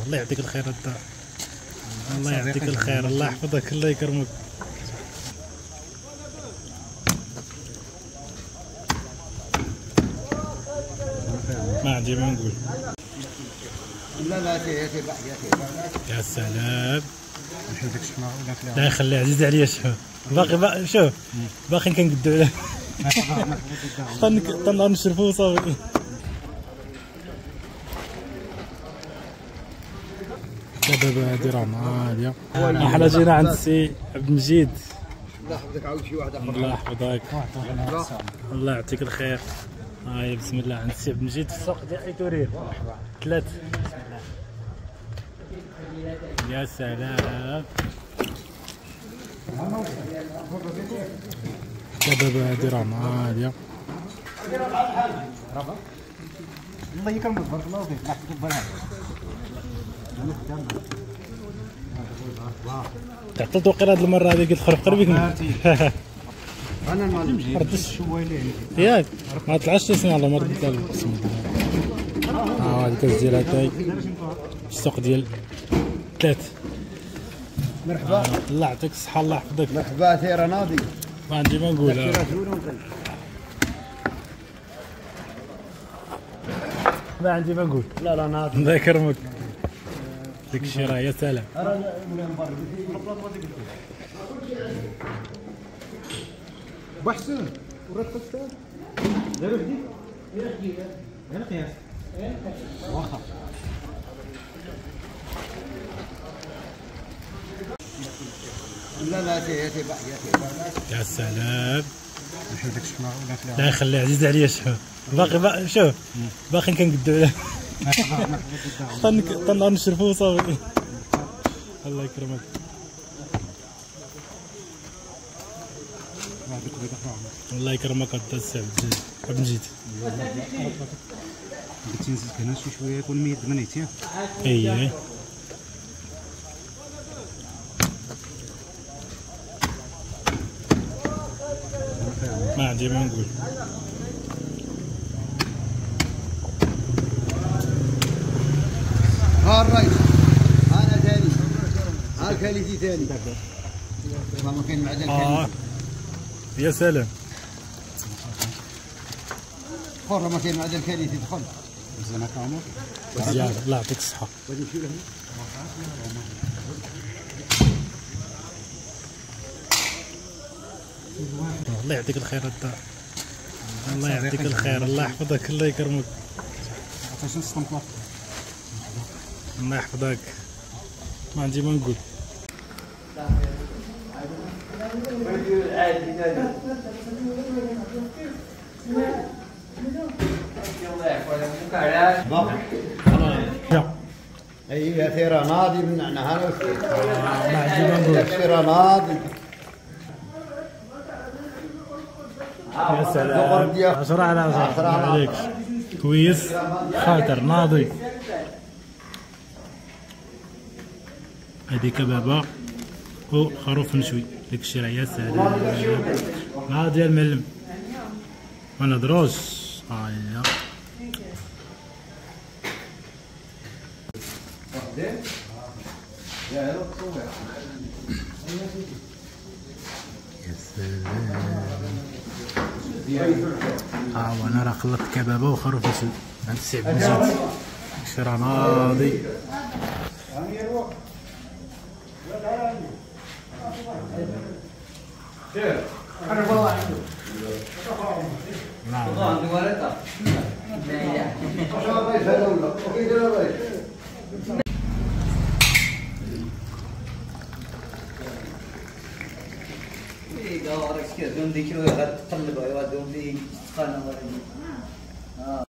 الله يعطيك الخير الدار. الله يعطيك الخير، الله يحفظك، الله يكرمك. ما عندي ما نقول. لا يا سلام. لا خليه عزيز عليا. شوف باقي شوف باقي كنقدو عليه. طنقدر نشرفو صافي. دابا هادي راه ماليه. حنا جينا عند السي عبد المجيد. الله يحفظك. عاود شي واحد اخر. الله يحفظك، الله يعطيك الخير. هاي بسم الله عند السي عبد المجيد في السوق ديال ايتوريل 3. يا سلام. دابا هادي راه ماليه. الله يكرمك، بارك الله فيك. الله يحفظك. تعطلت وقيلا هاد المره هادي قلت خرج قربك. انا ما ردش ياك ما طلعش تسمع الله ما ردت له. بسم الله. هادي كاس ديال اتاي السوق ديال 3. مرحبا. الله يعطيك الصحه، الله يحفظك. مرحبا ثيرا ناضي. ما عندي ما نقول. ما عندي ما نقول. لا ناضي. الله يكرمك. ديك الشيء راه يا سلام. بحسن ورتب كتاب داروا جديد انا قياس واخا. لا سيتي يا سلام. لا خليه عزيز عليا. شوف باقي شوف باقي كنقدو عليه. طنقدر نشرفو صافي. الله يكرمك. الله يكرمك السي عبد المجيد. قلت نزيد هنا شويه يكون ميد منيتي. اي ما عندي ما نقول. ها الرئيس انا ثاني. ها الكاليتي ثاني. ما كاين معدن يا سلام. خور ما كاين معدن كاليتي دخل. مزيان كامل. مزيان الله يعطيك الصحة. الله يعطيك الخير الدار. الله يعطيك الخير، الله يحفظك، الله يكرمك. الله يحفظك. ما عندي ما نقول. اي يا ثيرا ناضي من هنا ما عندي ما نقول. ثيرا ناضي. يا سلام. 10 على 10 عليك. كويس خاطر ناضي. هذه كبابه وخروف مشوي ديك الشيء راه يا سلام. ناضي يا المعلم ما نهضروش. هيا يا سلام. وانا راه خلطت كبابه وخروف مشوي عند السي عبد المجيد. الشيء راه ناضي. ديك غتقلب غادي تقلب